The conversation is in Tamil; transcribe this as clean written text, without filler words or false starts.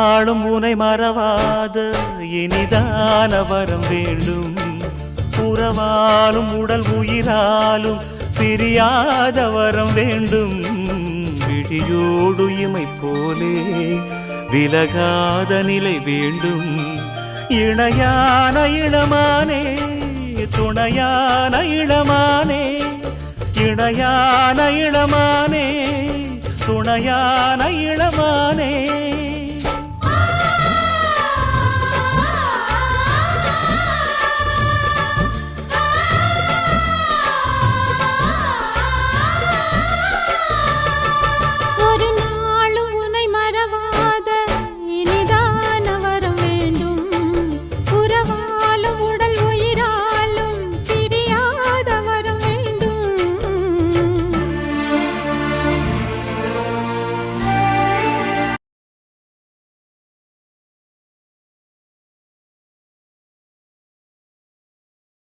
நாளும் உனை மறவாத இனிதான வரம் வேண்டும். உறவாலும் உடல் உயிராலும் பிரியாத வரம் வேண்டும். விழியோடு இமை போலே விலகாத நிலை வேண்டும். இணையான இளமானே துணையான இளமானே, இணையான இளமானே துணையான இளமானே.